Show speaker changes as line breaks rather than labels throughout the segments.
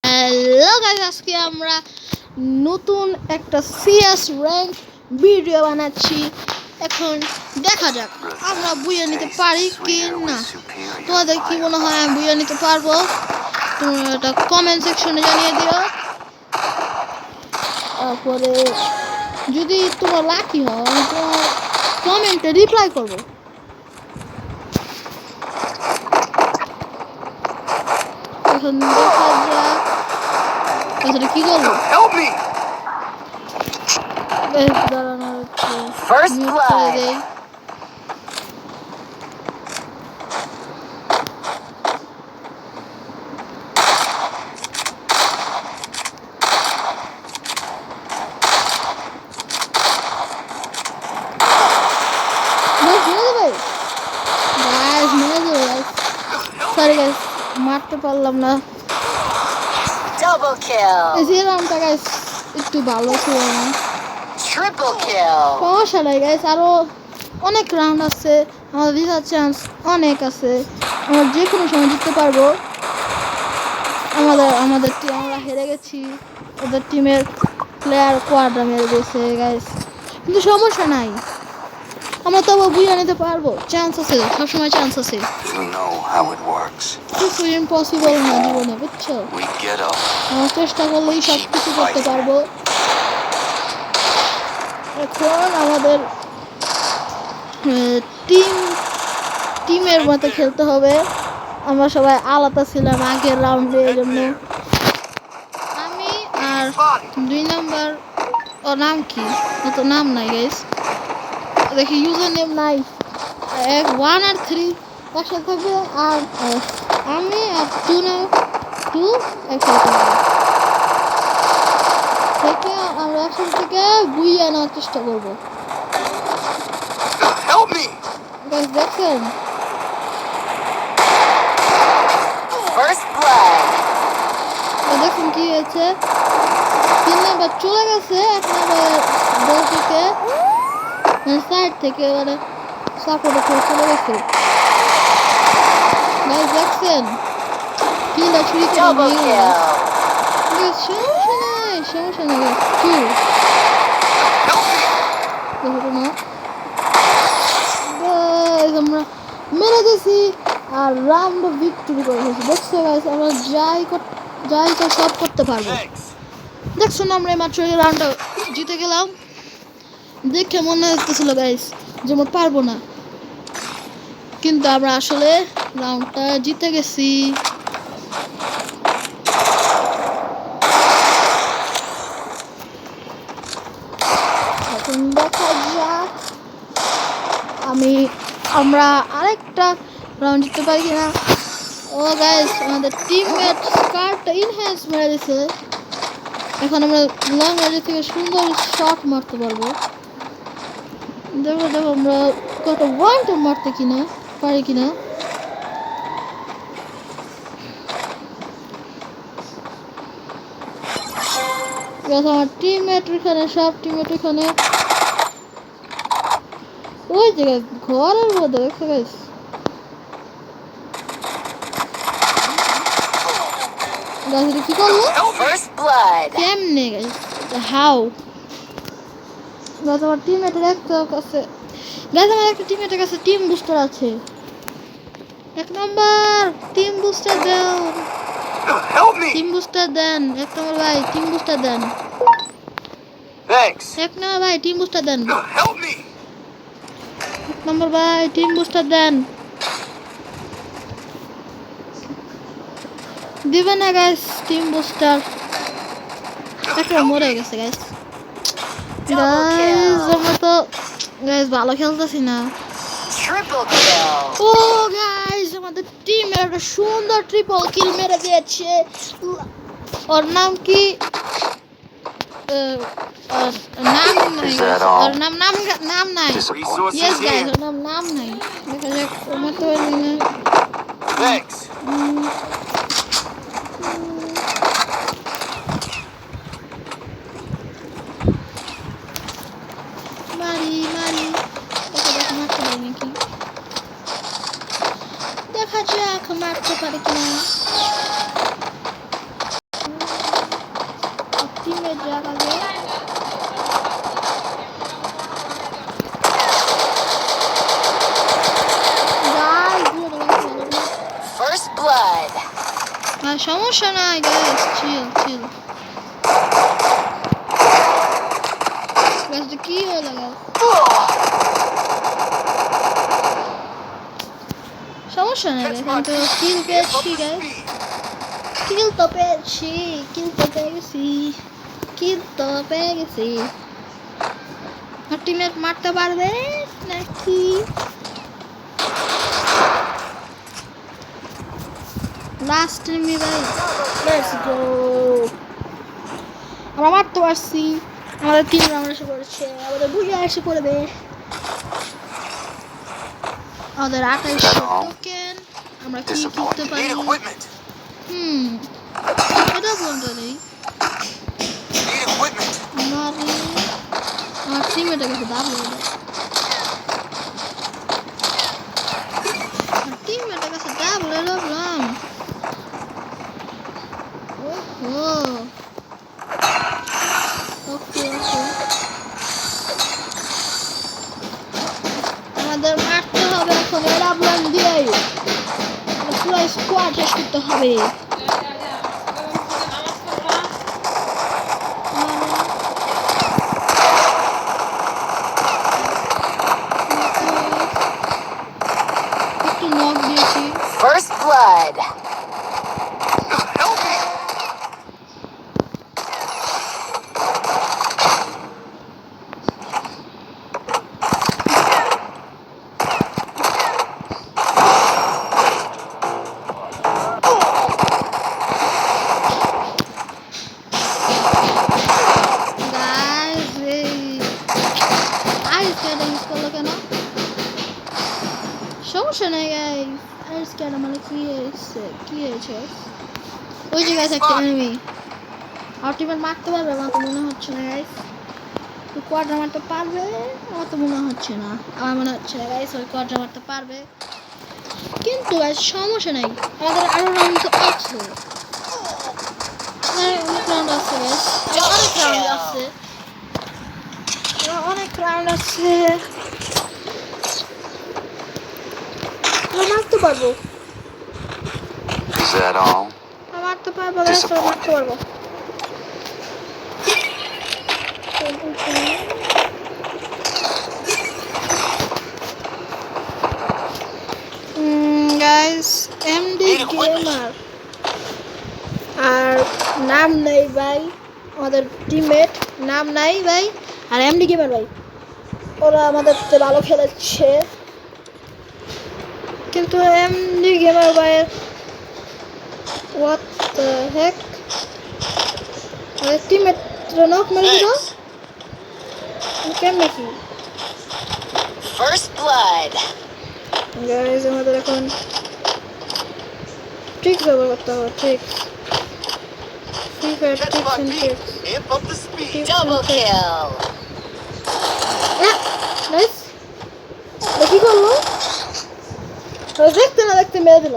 Hello guys, আজকে আমরা নতুন একটা সিএস র্যাঙ্ক ভিডিও বানাচ্ছি। এখন দেখা যাক আমরা বুঝে নিতে পারি কি না। তোমাদের কি মনে হয় আমি বুঝে নিতে পারবো? তোমরা এটা কমেন্ট সেকশনে জানিয়ে দিও। তারপরে যদি তোমার লাকি হয় আমি তোমার কমেন্টে রিপ্লাই করবো। এখন দেখা যাক আসলে কি করবো। বেশ দাঁড়ানোর মিউট করে দেই। সরি গাইস, মারতে পারলাম না।
Double kill.
এই রাউন্ডটা গাইস একটু ভালো ছিল না।
Triple kill.
সমস্যা নাই গাইস, আরো অনেক রাউন্ড আছে, আমাদের জিতার চান্স অনেক আছে। আমরা যে কোনো সময় জিততে পারবো। আমাদের টিম, আমরা হেরে গেছি, ওদের টিমের প্লেয়ার কোয়াড্রা মেরে দিয়েছে গাইস, কিন্তু সমস্যা নাই, আমরা তবু বুঝে নিতে পারবো। চান্স আছে, সবসময় চান্স আছে। কিছু ইম্পসিবল না জীবনে, বুঝছো? আমরা চেষ্টা করলেই সব কিছু করতে পারবো। এখন আমাদের টিমের মতো খেলতে হবে। আমরা সবাই আলাদা ছিলাম আগের রাউন্ডে, এই জন্য আমি আর 2 নাম্বার, ও নাম কি, ও তো নাম নাই গাইস, দেখি ইউজার নেম নাই। 1 আর 3 একসাথে থাকবে, আর আমি আর 2 একসাথে থেকে আমরা একসাথে থেকে বুইয়ে আনার চেষ্টা করবো। গাইস দেখছেন দেখুন কি হয়েছে, 3 নাম্বার চলে গেছে, 1 নাম্বার বল থেকে সাইড থেকে মানে সাপোর্টে চলে গেছে। গাইস দেখছেন কিলা চুরি করে নিয়ে গেল। সমস্যা নাই কি দেখো না গাইস, আমরা মেরে দিয়েছি আর রাউন্ড ভিক্টরি করে ফেলেছি। দেখছো গাইস, আমরা যাই সব করতে পারবো। দেখছো না, আমরা মাত্র এই রাউন্ডটা জিতে গেলাম। দেখে মনে হচ্ছিল গাইস যে আমরা পারবো না, কিন্তু আমরা আসলে রাউন্ডটা জিতে গেছি। এখন দেখা যাক আমরা আরেকটা রাউন্ড জিততে পারি কিনা। ও গাইস, আমাদের টিমমেট কার্ডটা ইনহ্যান্স মেরে দিয়েছে। এখন আমরা লং রেঞ্জ থেকে সুন্দর শট মারতে পারবো। দেখো আমরা কত ওয়ানটা মারতে কিনা পারি কিনা। আমার টিমমেট এখানে, সব টিমমেট এখানে, ওই জায়গায় ঘরের মধ্যে দেখো গাইস। কি করলো কেমনে গাইস, হাউ আমার টিমমেটের একটা কাছে গাইস, আমার একটা টিমমেটের কাছে টিম বুস্টার আছে। 1 নাম্বার টিম বুস্টার দাও, টিম বুস্টার দেন 1 নাম্বার ভাই, টিম বুস্টার দেন। 1 নাম্বার ভাই, টিম বুস্টার দেন। 1 নাম্বার ভাই, টিম বুস্টার দেন। দিবে না গাইস টিম বুস্টার, একটা মরে গেছে গাইস। আমরা তো গাইস ভালো খেলতেছি না। ও গাইস, আমাদের টিমের একটা সুন্দর ট্রিপল কিল মেরে দিয়েছে। ওর নাম কি, নাম নাই, ওর নাম নাই। ইয়েস গাইস, ওর নাম নাই। দেখা যাক আমার তো দেখা যাক মারতে পারি কিনা। টিমমেট যাক আগে। গাইস দুটো গাছ ভালো না।
First blood.
আর সমস্যা নাই গাইস, চিল চিল। গাছটা কি হলো গাইস? সমস্যা নাই গাইস, আমি তো কিল পেয়েছি গাইস। কিল তো পেয়েছি, কিল তো পেয়ে গেছি, কিল তো পেয়ে গেছি। আর টিমমেট মারতে পারবে নাকি? লাস্ট এনিমি ভাই, লেটস গো। আমরা মারতে পারছি, আমাদের টিম রাউন্ড এসে পড়েছে, আমাদের বুঝে এসে পড়বে। আমাদের 28 টোকেন, আমরা কি করতে পারি?
Need equipment.
এটা বলতে নেই।
Need equipment.
মারি আমার টিমমেটের কাছে দাম নেই। টিমমেটের কাছে দাম নিলাম। ওহো, ওকে ওকে, আমাদের মারতে হবে এখন এরাবলান দিয়ে। পুরো স্কোয়াড শেষ করতে হবে। একটু নক দিয়েছি।
First blood.
Help me.
Guys এই আইস ক্যাডা ইউজ করলো কেন? সমস্যা নাই গাইস, আইস ক্যাডা মানে কি হয়েছে? ওই যে গাইস একটা এনিমি আলটিমেট মারতে পারবে আমার তো মনে হচ্ছে না গাইস। কোয়াড্রা মারতে পারবে আমার তো মনে হচ্ছে না, আমার মনে হচ্ছে না গাইস ওই কোয়াড্রা মারতে পারবে। কিন্তু গাইস সমস্যা নাই, আমাদের আরো রাউন্ড তো আছে। অনেক রাউন্ড আছে গাইস, অনেক রাউন্ড আছে, অনেক রাউন্ড আছে। আমরা মারতে পারবো,
Is that all?
আমরা মারতে পারবো গাইস, আমরা মারতে পারবো। গাইস এমডি গেমার আর নাম নেই ভাই, আমাদের টিমমেট নাম নাই ভাই, আর এমডি গেমার ভাই ওরা আমাদের তো ভালো খেলেছে, কিন্তু এমডি গেমার ভাই হোয়াট দ্য হেক, আমাদের টিমমেট নক মেরে দিল কেমনে কি?
First blood.
গাইস আমাদের এখন ট্রিক্স ব্যবহার করতে হবে, tricks, Free Fire
Catch
tricks
my
and
beat.
Tricks.
Amp up the speed.
Double kill.
Nice, কি করলো? দেখতে না দেখতে মেরে দিল।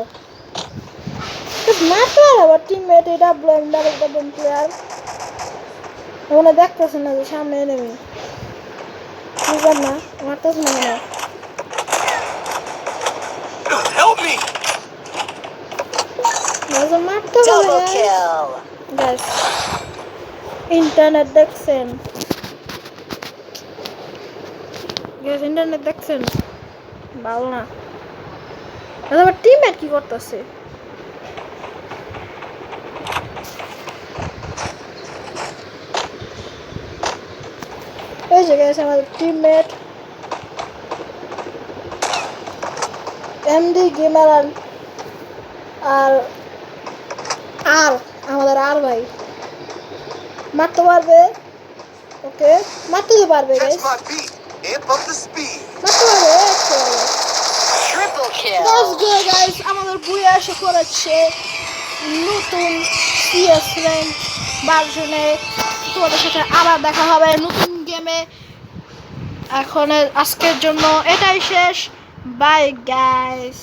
মারতে পারে আবার টিমমেট, এটা ডাবল প্লেয়ার ওখানে দেখতেছে না যে সামনে এনেমি, বুঝলাম না, মারতেছে না মনে হয়।
Help me.
মারতে হবে
Double kill.
গাইস, ইন্টারনেট দেখছেন গাইস, ইন্টারনেট দেখছেন ভালো না। আবার টিমমেট কি করতেছে? এই যে গাইস আমাদের টিমমেট এমডি গেমার আর আর আমাদের আর ভাই মারতে পারবে, ওকে মারতে তো পারবে guys,
Catch my beat. Amp up the speed.
মারতে পারবে, একটু পারবে।
Triple
Let's
kill.
go guys, আমাদের বুয়া এসে করেছে নতুন সিএস র্যাঙ্ক ভার্সনে। তোমাদের সাথে আবার দেখা হবে নতুন গেমে। এখন আজকের জন্য এটাই শেষ, বাই গাইস।